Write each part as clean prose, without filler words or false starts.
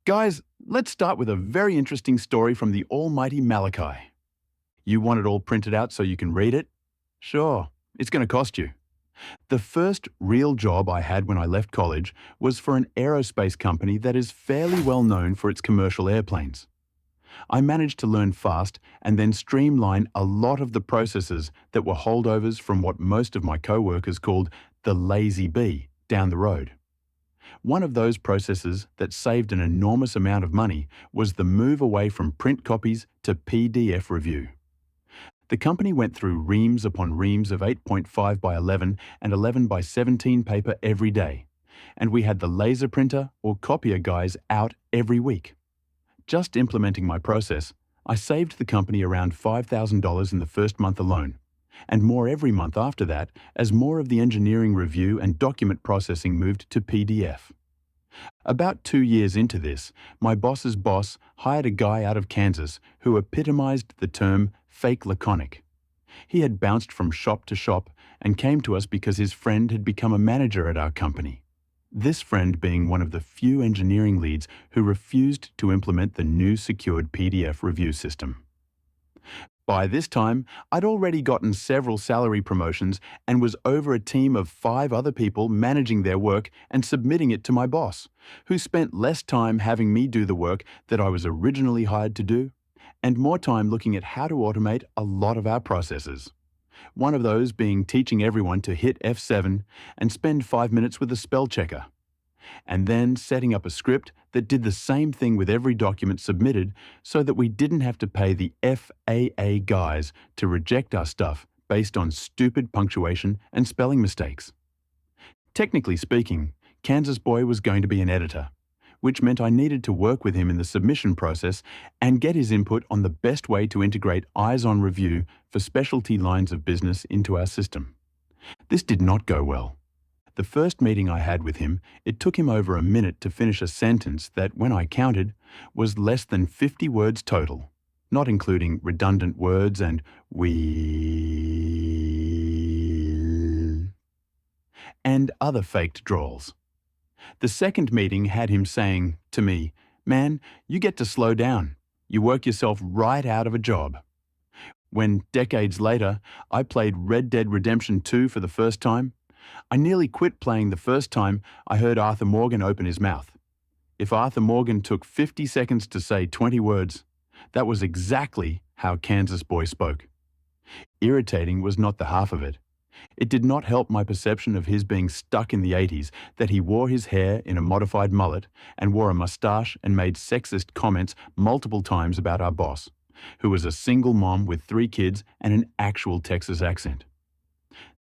Guys, let's start with a very interesting story from the almighty Malachi. You want it all printed out so you can read it? Sure, it's going to cost you. The first real job I had when I left college was for an aerospace company that is fairly well known for its commercial airplanes. I managed to learn fast and then streamline a lot of the processes that were holdovers from what most of my co-workers called the lazy bee down the road. One of those processes that saved an enormous amount of money was the move away from print copies to PDF review. The company went through reams upon reams of 8.5 by 11 and 11 by 17 paper every day, and we had the laser printer or copier guys out every week. Just implementing my process, I saved the company around $5,000 in the first month alone, and more every month after that as more of the engineering review and document processing moved to PDF. About 2 years into this, my boss's boss hired a guy out of Kansas who epitomized the term fake laconic. He had bounced from shop to shop and came to us because his friend had become a manager at our company. This friend being one of the few engineering leads who refused to implement the new secured PDF review system. By this time, I'd already gotten several salary promotions and was over a team of 5 other people managing their work and submitting it to my boss, who spent less time having me do the work that I was originally hired to do, and more time looking at how to automate a lot of our processes. One of those being teaching everyone to hit F7 and spend 5 minutes with a spell checker, and then setting up a script that did the same thing with every document submitted so that we didn't have to pay the FAA guys to reject our stuff based on stupid punctuation and spelling mistakes. Technically speaking, Kansas Boy was going to be an editor, which meant I needed to work with him in the submission process and get his input on the best way to integrate eyes-on review for specialty lines of business into our system. This did not go well. The first meeting I had with him, it took him over a minute to finish a sentence that, when I counted, was less than 50 words total, not including redundant words and "will" and other faked drawls. The second meeting had him saying to me, "Man, you get to slow down. You work yourself right out of a job." When, decades later, I played Red Dead Redemption 2 for the first time, I nearly quit playing the first time I heard Arthur Morgan open his mouth. If Arthur Morgan took 50 seconds to say 20 words, that was exactly how Kansas Boy spoke. Irritating was not the half of it. It did not help my perception of his being stuck in the 80s that he wore his hair in a modified mullet and wore a mustache and made sexist comments multiple times about our boss, who was a single mom with 3 kids and an actual Texas accent.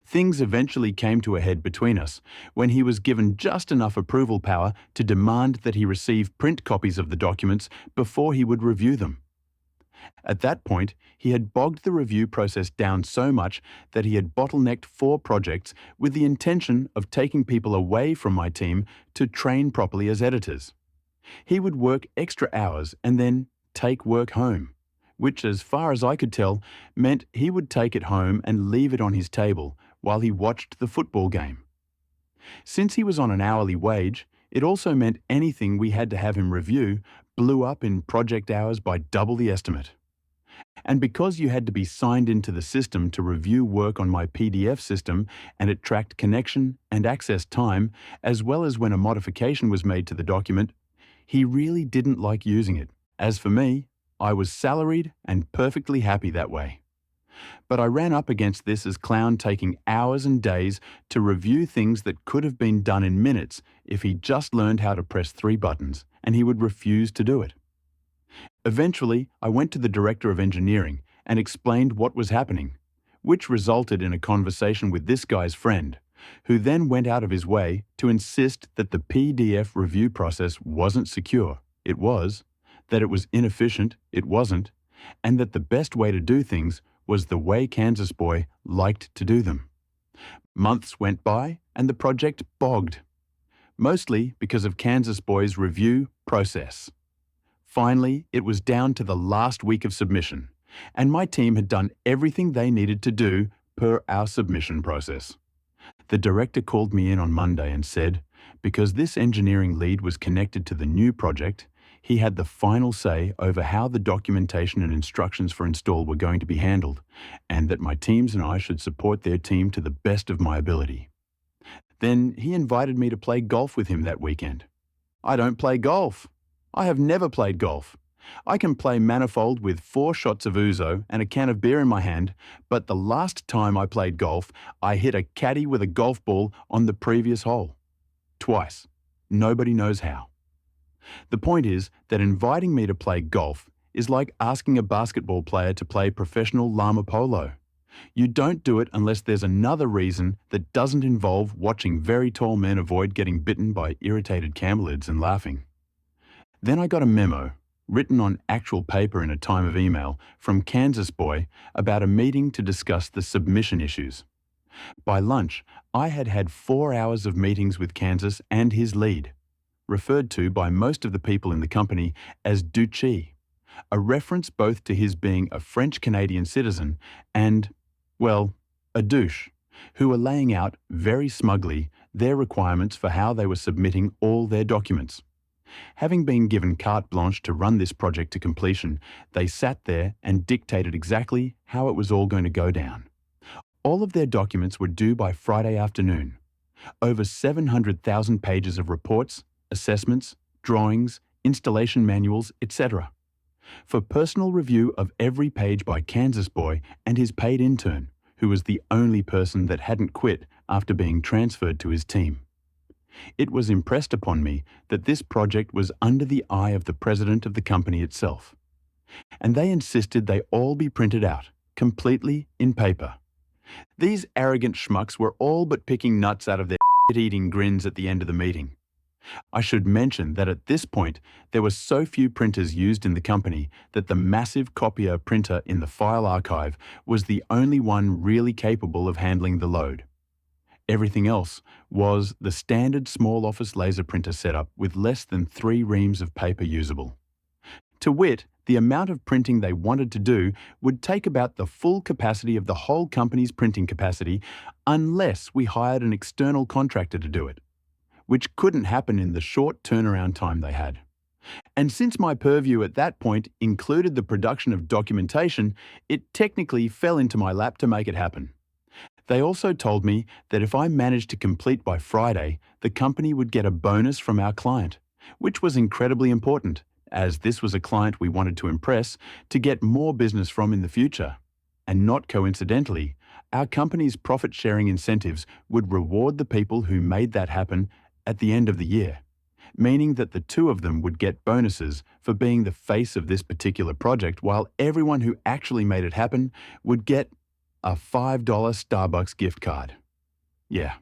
Things eventually came to a head between us when he was given just enough approval power to demand that he receive print copies of the documents before he would review them. At that point, he had bogged the review process down so much that he had bottlenecked 4 projects with the intention of taking people away from my team to train properly as editors. He would work extra hours and then take work home, which, as far as I could tell, meant he would take it home and leave it on his table while he watched the football game. Since he was on an hourly wage, it also meant anything we had to have him review blew up in project hours by double the estimate. And because you had to be signed into the system to review work on my PDF system, and it tracked connection and access time, as well as when a modification was made to the document, he really didn't like using it. As for me, I was salaried and perfectly happy that way. But I ran up against this as clown taking hours and days to review things that could have been done in minutes if he just learned how to press 3 buttons, and he would refuse to do it. Eventually, I went to the director of engineering and explained what was happening, which resulted in a conversation with this guy's friend, who then went out of his way to insist that the PDF review process wasn't secure, it was, that it was inefficient, it wasn't, and that the best way to do things was the way Kansas Boy liked to do them. Months went by and the project bogged, mostly because of Kansas Boy's review process. Finally, it was down to the last week of submission, and my team had done everything they needed to do per our submission process. The director called me in on Monday and said, because this engineering lead was connected to the new project, He had the final say over how the documentation and instructions for install were going to be handled, and that my teams and I should support their team to the best of my ability. Then he invited me to play golf with him that weekend. I don't play golf. I have never played golf. I can play manifold with 4 shots of ouzo and a can of beer in my hand, but the last time I played golf, I hit a caddy with a golf ball on the previous hole. Twice. Nobody knows how. The point is that inviting me to play golf is like asking a basketball player to play professional llama polo. You don't do it unless there's another reason that doesn't involve watching very tall men avoid getting bitten by irritated camelids and laughing. Then I got a memo, written on actual paper in a time of email, from Kansas Boy about a meeting to discuss the submission issues. By lunch, I had had 4 hours of meetings with Kansas and his lead, referred to by most of the people in the company as Duchee, a reference both to his being a French-Canadian citizen and, well, a douche, who were laying out very smugly their requirements for how they were submitting all their documents. Having been given carte blanche to run this project to completion, they sat there and dictated exactly how it was all going to go down. All of their documents were due by Friday afternoon. Over 700,000 pages of reports, assessments, drawings, installation manuals, etc. For personal review of every page by Kansas Boy and his paid intern, who was the only person that hadn't quit after being transferred to his team. It was impressed upon me that this project was under the eye of the president of the company itself. And they insisted they all be printed out, completely in paper. These arrogant schmucks were all but picking nuts out of their shit-eating grins at the end of the meeting. I should mention that at this point, there were so few printers used in the company that the massive copier printer in the file archive was the only one really capable of handling the load. Everything else was the standard small office laser printer setup with less than 3 reams of paper usable. To wit, the amount of printing they wanted to do would take about the full capacity of the whole company's printing capacity unless we hired an external contractor to do it, which couldn't happen in the short turnaround time they had. And since my purview at that point included the production of documentation, it technically fell into my lap to make it happen. They also told me that if I managed to complete by Friday, the company would get a bonus from our client, which was incredibly important, as this was a client we wanted to impress to get more business from in the future. And not coincidentally, our company's profit-sharing incentives would reward the people who made that happen at the end of the year, meaning that the 2 of them would get bonuses for being the face of this particular project, while everyone who actually made it happen would get a $5 Starbucks gift card. Yeah.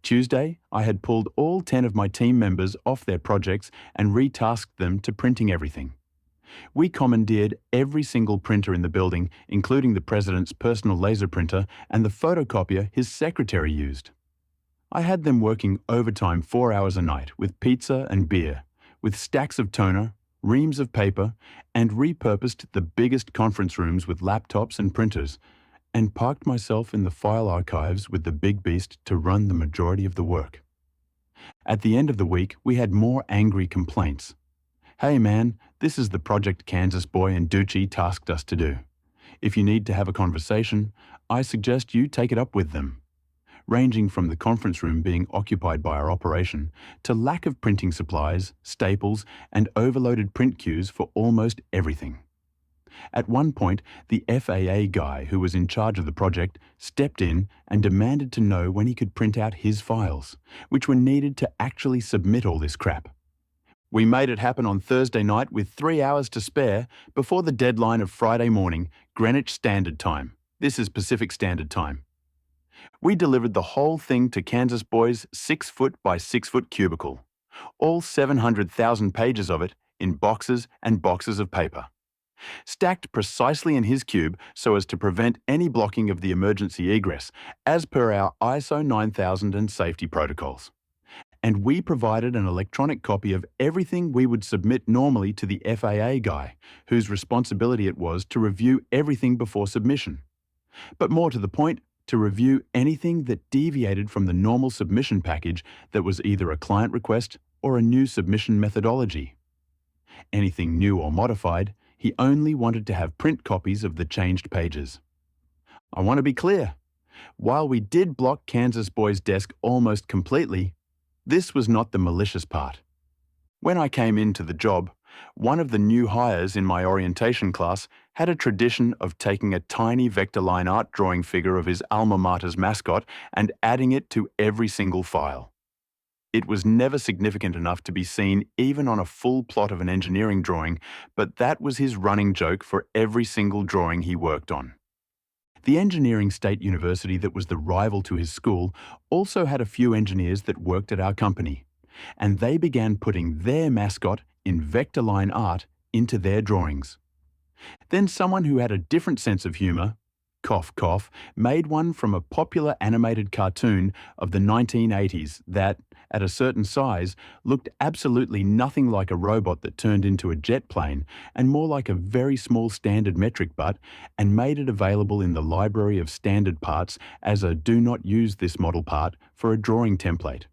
Tuesday, I had pulled all 10 of my team members off their projects and retasked them to printing everything. We commandeered every single printer in the building, including the president's personal laser printer and the photocopier his secretary used. I had them working overtime 4 hours a night with pizza and beer, with stacks of toner, reams of paper, and repurposed the biggest conference rooms with laptops and printers, and parked myself in the file archives with the big beast to run the majority of the work. At the end of the week, we had more angry complaints. Hey man, this is the project Kansas Boy and Duchee tasked us to do. If you need to have a conversation, I suggest you take it up with them. Ranging from the conference room being occupied by our operation to lack of printing supplies, staples, and overloaded print queues for almost everything. At one point, the FAA guy who was in charge of the project stepped in and demanded to know when he could print out his files, which were needed to actually submit all this crap. We made it happen on Thursday night with 3 hours to spare before the deadline of Friday morning, Greenwich Standard Time. This is Pacific Standard Time. We delivered the whole thing to Kansas Boy's 6-foot by 6-foot cubicle, all 700,000 pages of it in boxes and boxes of paper, stacked precisely in his cube so as to prevent any blocking of the emergency egress, as per our ISO 9000 and safety protocols. And we provided an electronic copy of everything we would submit normally to the FAA guy, whose responsibility it was to review everything before submission. But more to the point, to review anything that deviated from the normal submission package that was either a client request or a new submission methodology. Anything new or modified, he only wanted to have print copies of the changed pages. I want to be clear. While we did block Kansas Boy's desk almost completely, this was not the malicious part. When I came into the job, one of the new hires in my orientation class had a tradition of taking a tiny vector line art drawing figure of his alma mater's mascot and adding it to every single file. It was never significant enough to be seen even on a full plot of an engineering drawing, but that was his running joke for every single drawing he worked on. The engineering state university that was the rival to his school also had a few engineers that worked at our company, and they began putting their mascot in vector line art into their drawings. Then someone who had a different sense of humor, cough cough, made one from a popular animated cartoon of the 1980s that, at a certain size, looked absolutely nothing like a robot that turned into a jet plane and more like a very small standard metric butt, and made it available in the library of standard parts as a do not use this model part for a drawing template.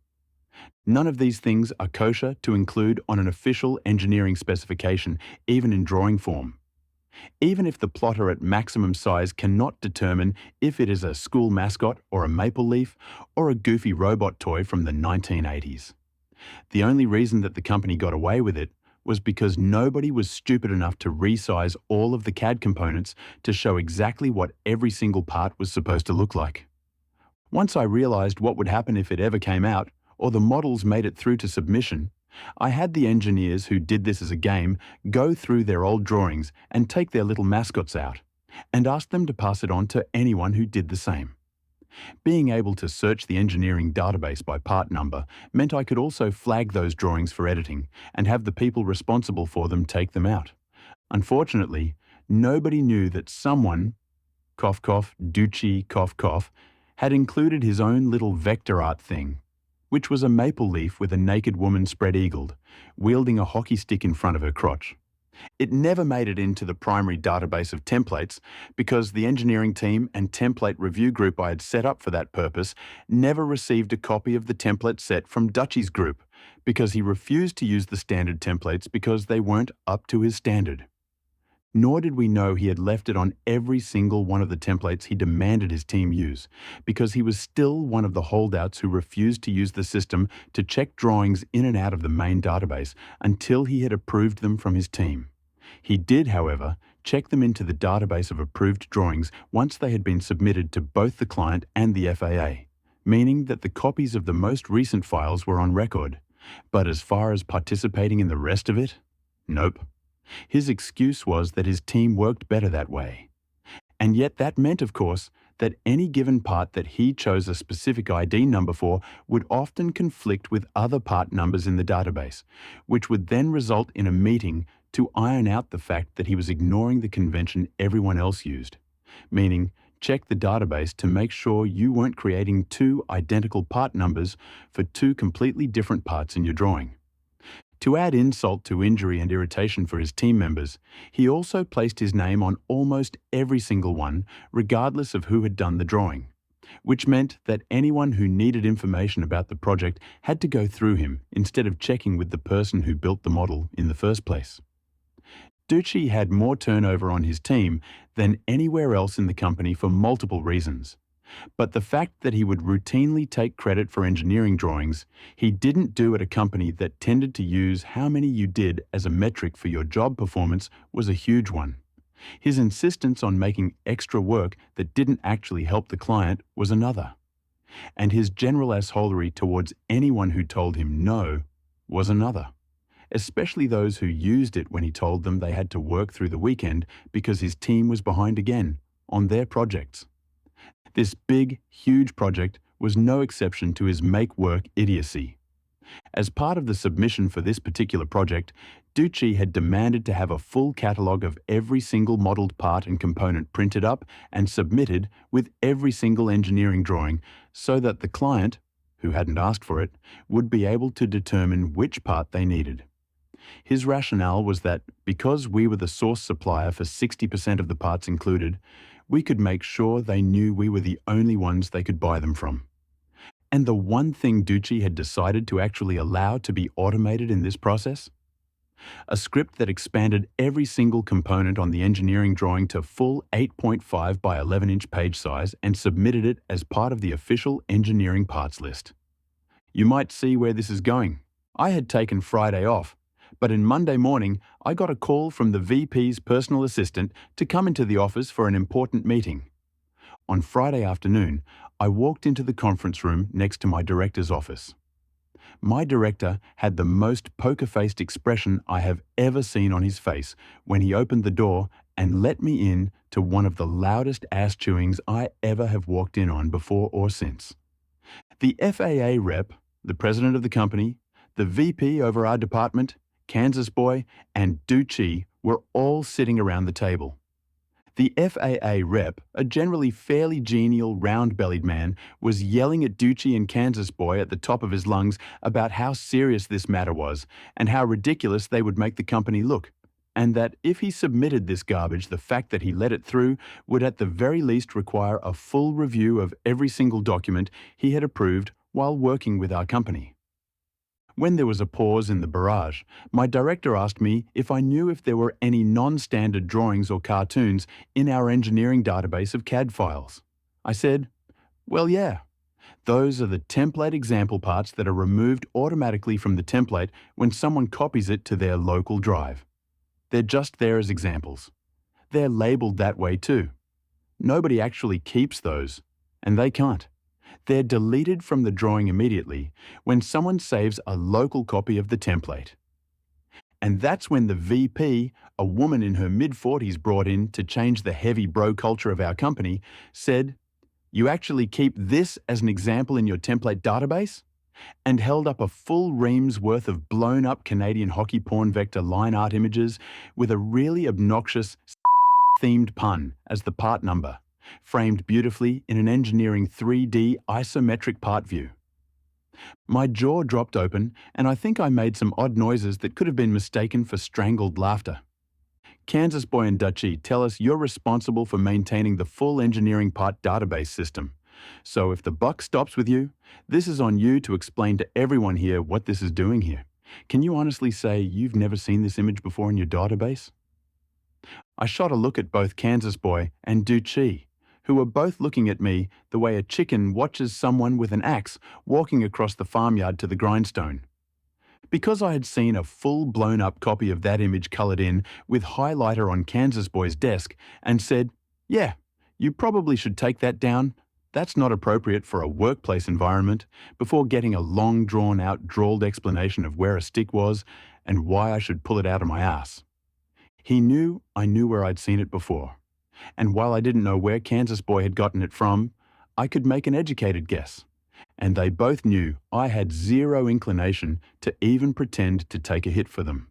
None of these things are kosher to include on an official engineering specification, even in drawing form. Even if the plotter at maximum size cannot determine if it is a school mascot or a maple leaf or a goofy robot toy from the 1980s. The only reason that the company got away with it was because nobody was stupid enough to resize all of the CAD components to show exactly what every single part was supposed to look like. Once I realized what would happen if it ever came out, or the models made it through to submission, I had the engineers who did this as a game go through their old drawings and take their little mascots out, and ask them to pass it on to anyone who did the same. Being able to search the engineering database by part number meant I could also flag those drawings for editing and have the people responsible for them take them out. Unfortunately, nobody knew that someone, cough cough, Duchee, cough cough, had included his own little vector art thing, which was a maple leaf with a naked woman spread-eagled, wielding a hockey stick in front of her crotch. It never made it into the primary database of templates because the engineering team and template review group I had set up for that purpose never received a copy of the template set from Duchee's group because he refused to use the standard templates because they weren't up to his standard. Nor did we know he had left it on every single one of the templates he demanded his team use, because he was still one of the holdouts who refused to use the system to check drawings in and out of the main database until he had approved them from his team. He did, however, check them into the database of approved drawings once they had been submitted to both the client and the FAA, meaning that the copies of the most recent files were on record. But as far as participating in the rest of it, nope. His excuse was that his team worked better that way. And yet that meant, of course, that any given part that he chose a specific ID number for would often conflict with other part numbers in the database, which would then result in a meeting to iron out the fact that he was ignoring the convention everyone else used, meaning check the database to make sure you weren't creating two identical part numbers for two completely different parts in your drawing. To add insult to injury and irritation for his team members, he also placed his name on almost every single one, regardless of who had done the drawing, which meant that anyone who needed information about the project had to go through him instead of checking with the person who built the model in the first place. Duchee had more turnover on his team than anywhere else in the company for multiple reasons. But the fact that he would routinely take credit for engineering drawings he didn't do at a company that tended to use how many you did as a metric for your job performance was a huge one. His insistence on making extra work that didn't actually help the client was another. And his general assholery towards anyone who told him no was another, especially those who used it when he told them they had to work through the weekend because his team was behind again on their projects. This big, huge project was no exception to his make-work idiocy. As part of the submission for this particular project, Duchee had demanded to have a full catalogue of every single modelled part and component printed up and submitted with every single engineering drawing so that the client, who hadn't asked for it, would be able to determine which part they needed. His rationale was that because we were the source supplier for 60% of the parts included, we could make sure they knew we were the only ones they could buy them from. And the one thing Duchee had decided to actually allow to be automated in this process? A script that expanded every single component on the engineering drawing to full 8.5 by 11-inch page size and submitted it as part of the official engineering parts list. You might see where this is going. I had taken Friday off, but in Monday morning, I got a call from the VP's personal assistant to come into the office for an important meeting. On Friday afternoon, I walked into the conference room next to my director's office. My director had the most poker-faced expression I have ever seen on his face when he opened the door and let me in to one of the loudest ass-chewings I ever have walked in on before or since. The FAA rep, the president of the company, the VP over our department, Kansas Boy, and Duchee were all sitting around the table. The FAA rep, a generally fairly genial, round-bellied man, was yelling at Duchee and Kansas Boy at the top of his lungs about how serious this matter was and how ridiculous they would make the company look, and that if he submitted this garbage, the fact that he let it through would at the very least require a full review of every single document he had approved while working with our company. When there was a pause in the barrage, my director asked me if I knew if there were any non-standard drawings or cartoons in our engineering database of CAD files. I said, well, yeah. Those are the template example parts that are removed automatically from the template when someone copies it to their local drive. They're just there as examples. They're labeled that way too. Nobody actually keeps those, and they can't. They're deleted from the drawing immediately when someone saves a local copy of the template. And that's when the VP, a woman in her mid-40s brought in to change the heavy bro culture of our company, said, "You actually keep this as an example in your template database?" and held up a full ream's worth of blown-up Canadian hockey porn vector line art images with a really obnoxious themed pun as the part number, framed beautifully in an engineering 3D isometric part view. My jaw dropped open, and I think I made some odd noises that could have been mistaken for strangled laughter. Kansas Boy and Duchee tell us you're responsible for maintaining the full engineering part database system. So if the buck stops with you, this is on you to explain to everyone here what this is doing here. Can you honestly say you've never seen this image before in your database? I shot a look at both Kansas Boy and Duchee, who were both looking at me the way a chicken watches someone with an axe walking across the farmyard to the grindstone. Because I had seen a full blown-up copy of that image coloured in with highlighter on Kansas Boy's desk and said, "Yeah, you probably should take that down. That's not appropriate for a workplace environment," before getting a long drawn-out drawled explanation of where a stick was and why I should pull it out of my ass. He knew I knew where I'd seen it before. And while I didn't know where Kansas Boy had gotten it from, I could make an educated guess. And they both knew I had zero inclination to even pretend to take a hit for them.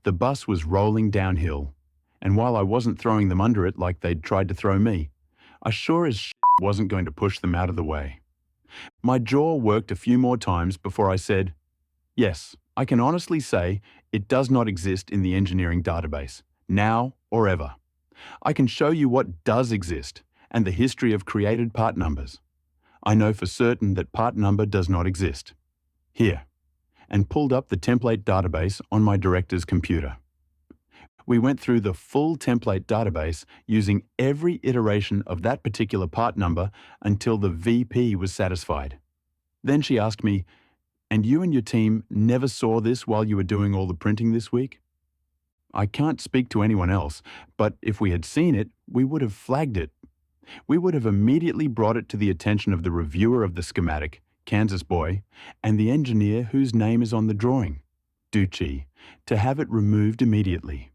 The bus was rolling downhill, and while I wasn't throwing them under it like they'd tried to throw me, I sure as shit wasn't going to push them out of the way. My jaw worked a few more times before I said, "Yes, I can honestly say it does not exist in the engineering database, now or ever. I can show you what does exist and the history of created part numbers. I know for certain that part number does not exist. Here," and pulled up the template database on my director's computer. We went through the full template database using every iteration of that particular part number until the VP was satisfied. Then she asked me, "And you and your team never saw this while you were doing all the printing this week?" I can't speak to anyone else, but if we had seen it, we would have flagged it. We would have immediately brought it to the attention of the reviewer of the schematic, Kansas Boy, and the engineer whose name is on the drawing, Duchee, to have it removed immediately.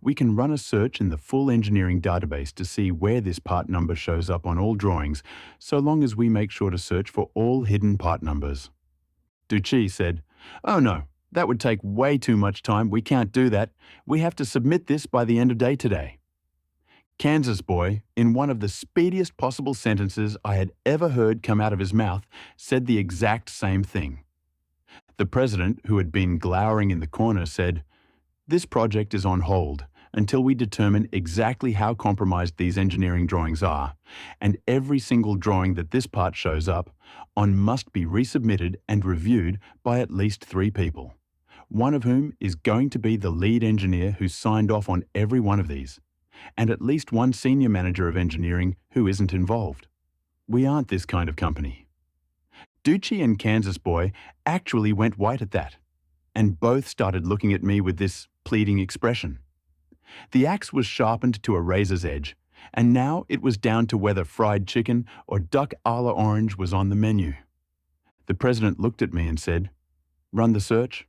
We can run a search in the full engineering database to see where this part number shows up on all drawings, so long as we make sure to search for all hidden part numbers. Duchee said, "Oh no, that would take way too much time. We can't do that. We have to submit this by the end of day today." Kansas Boy, in one of the speediest possible sentences I had ever heard come out of his mouth, said the exact same thing. The president, who had been glowering in the corner, said, "This project is on hold until we determine exactly how compromised these engineering drawings are, and every single drawing that this part shows up on must be resubmitted and reviewed by at least 3 people. one of whom is going to be the lead engineer who signed off on every one of these, and at least one senior manager of engineering who isn't involved. We aren't this kind of company. Duchee and Kansas Boy actually went white at that, and both started looking at me with this pleading expression. The axe was sharpened to a razor's edge, and now it was down to whether fried chicken or duck a la orange was on the menu. The president looked at me and said, "Run the search?"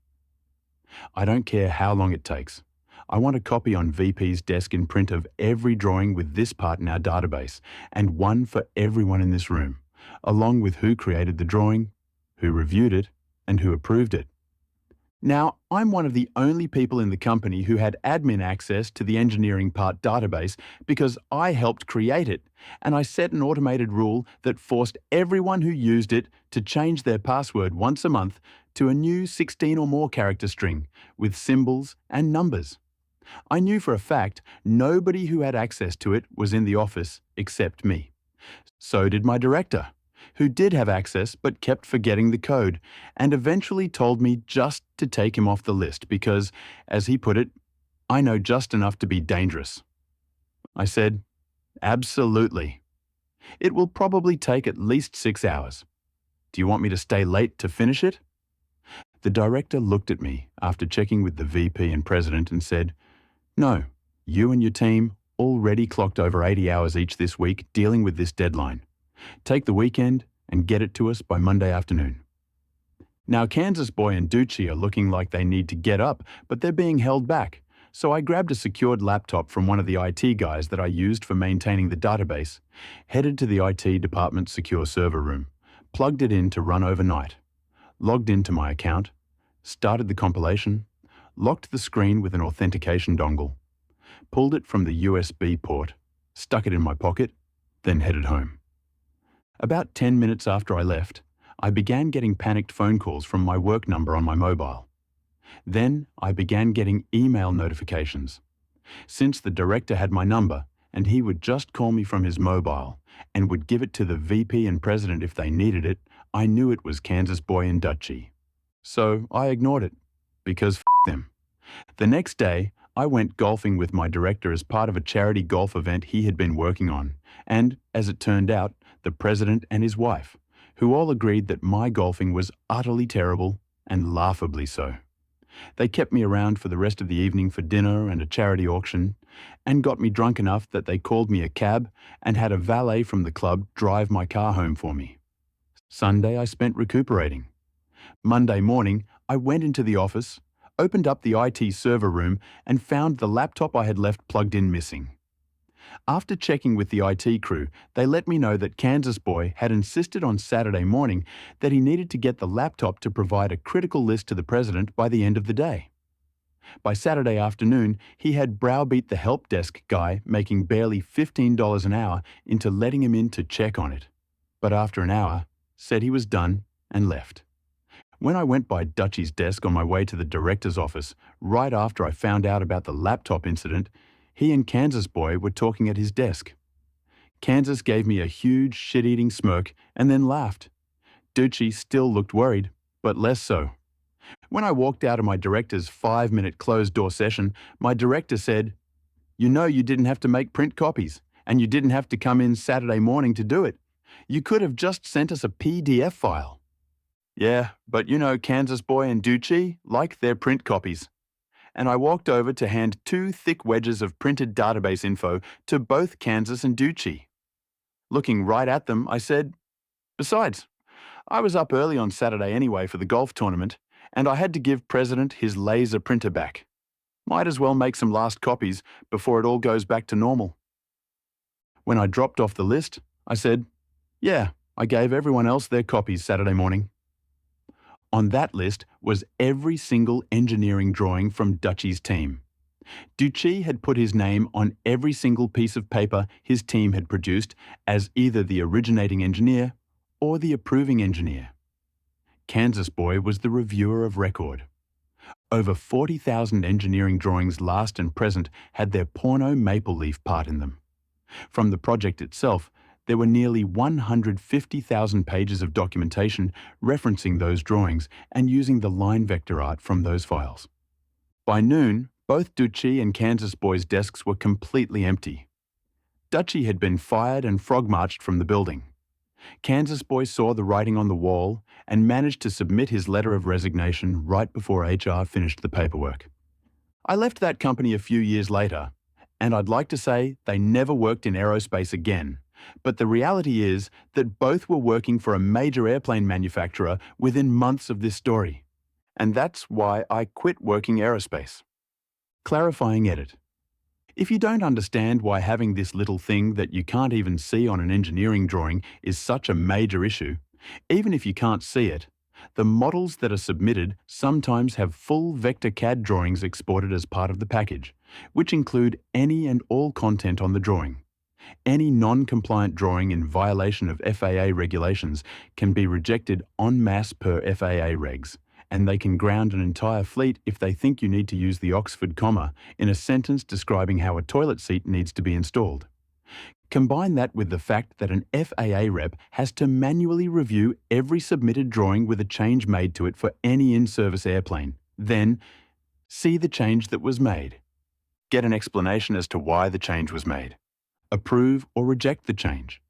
"I don't care how long it takes. I want a copy on VP's desk in print of every drawing with this part in our database, and one for everyone in this room, along with who created the drawing, who reviewed it, and who approved it." Now, I'm one of the only people in the company who had admin access to the engineering part database because I helped create it, and I set an automated rule that forced everyone who used it to change their password once a month to a new 16 or more character string with symbols and numbers. I knew for a fact nobody who had access to it was in the office except me. So did my director, who did have access but kept forgetting the code, and eventually told me just to take him off the list because, as he put it, I know just enough to be dangerous. I said, "Absolutely. It will probably take at least 6 hours. Do you want me to stay late to finish it?" The director looked at me after checking with the VP and president and said, "No, you and your team already clocked over 80 hours each this week dealing with this deadline. Take the weekend and get it to us by Monday afternoon." Now, Kansas Boy and Duchee are looking like they need to get up, but they're being held back. So I grabbed a secured laptop from one of the IT guys that I used for maintaining the database, headed to the IT department's secure server room, plugged it in to run overnight, logged into my account, started the compilation, locked the screen with an authentication dongle, pulled it from the USB port, stuck it in my pocket, then headed home. About 10 minutes after I left, I began getting panicked phone calls from my work number on my mobile. Then I began getting email notifications. Since the director had my number, and he would just call me from his mobile and would give it to the VP and president if they needed it, I knew it was Kansas Boy and Duchee. So I ignored it, because f*** them. The next day, I went golfing with my director as part of a charity golf event he had been working on, and, as it turned out, the president and his wife, who all agreed that my golfing was utterly terrible and laughably so. They kept me around for the rest of the evening for dinner and a charity auction, and got me drunk enough that they called me a cab and had a valet from the club drive my car home for me. Sunday I spent recuperating. Monday morning, I went into the office, opened up the IT server room, and found the laptop I had left plugged in missing. After checking with the IT crew, they let me know that Kansas Boy had insisted on Saturday morning that he needed to get the laptop to provide a critical list to the president by the end of the day. By Saturday afternoon, he had browbeat the help desk guy making barely $15 an hour into letting him in to check on it. But after an hour, said he was done and left. When I went by Duchee's desk on my way to the director's office, right after I found out about the laptop incident, he and Kansas Boy were talking at his desk. Kansas gave me a huge shit-eating smirk and then laughed. Duchee still looked worried, but less so. When I walked out of my director's 5-minute closed-door session, my director said, "You know you didn't have to make print copies, and you didn't have to come in Saturday morning to do it. You could have just sent us a PDF file." Yeah, but you know Kansas Boy and Duchee like their print copies. And I walked over to hand 2 thick wedges of printed database info to both Kansas and Duchee. Looking right at them, I said, "Besides, I was up early on Saturday anyway for the golf tournament, and I had to give President his laser printer back. Might as well make some last copies before it all goes back to normal." When I dropped off the list, I said, "Yeah, I gave everyone else their copies Saturday morning." On that list was every single engineering drawing from Duchee's team. Duchee had put his name on every single piece of paper his team had produced as either the originating engineer or the approving engineer. Kansas Boy was the reviewer of record. Over 40,000 engineering drawings last and present had their porno maple leaf part in them. From the project itself, There were nearly 150,000 pages of documentation referencing those drawings and using the line vector art from those files. By noon, both Duchee and Kansas Boy's desks were completely empty. Duchee had been fired and frog-marched from the building. Kansas Boy saw the writing on the wall and managed to submit his letter of resignation right before HR finished the paperwork. I left that company a few years later, and I'd like to say they never worked in aerospace again, but the reality is that both were working for a major airplane manufacturer within months of this story. And that's why I quit working aerospace. Clarifying edit. If you don't understand why having this little thing that you can't even see on an engineering drawing is such a major issue, even if you can't see it, the models that are submitted sometimes have full vector CAD drawings exported as part of the package, which include any and all content on the drawing. Any non-compliant drawing in violation of FAA regulations can be rejected en masse per FAA regs, and they can ground an entire fleet if they think you need to use the Oxford comma in a sentence describing how a toilet seat needs to be installed. Combine that with the fact that an FAA rep has to manually review every submitted drawing with a change made to it for any in-service airplane. Then, see the change that was made. Get an explanation as to why the change was made. Approve or reject the change.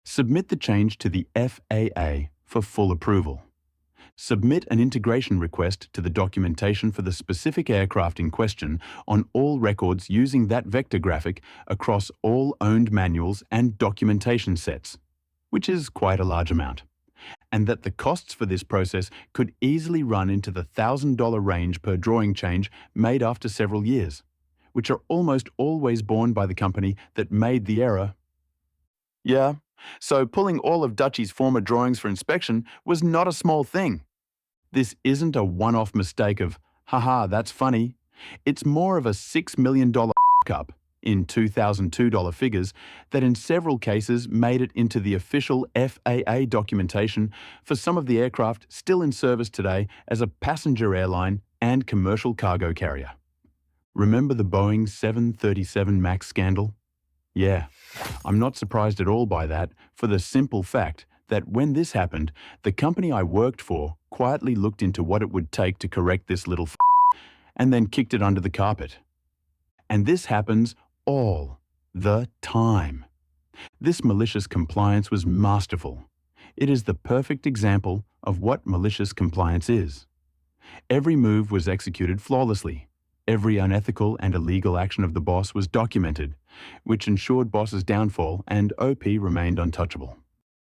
Submit the change to the FAA for full approval. Submit an integration request to the documentation for the specific aircraft in question on all records using that vector graphic across all owned manuals and documentation sets, which is quite a large amount, and that the costs for this process could easily run into the $1,000 range per drawing change made after several years, which are almost always borne by the company that made the error. Yeah, so pulling all of Duchee's former drawings for inspection was not a small thing. This isn't a one-off mistake of, haha, that's funny. It's more of a $6 million up in $2002 figures that in several cases made it into the official FAA documentation for some of the aircraft still in service today as a passenger airline and commercial cargo carrier. Remember the Boeing 737 MAX scandal? Yeah, I'm not surprised at all by that for the simple fact that when this happened, the company I worked for quietly looked into what it would take to correct this little and then kicked it under the carpet. And this happens all the time. This malicious compliance was masterful. It is the perfect example of what malicious compliance is. Every move was executed flawlessly. Every unethical and illegal action of the boss was documented, which ensured boss's downfall and OP remained untouchable.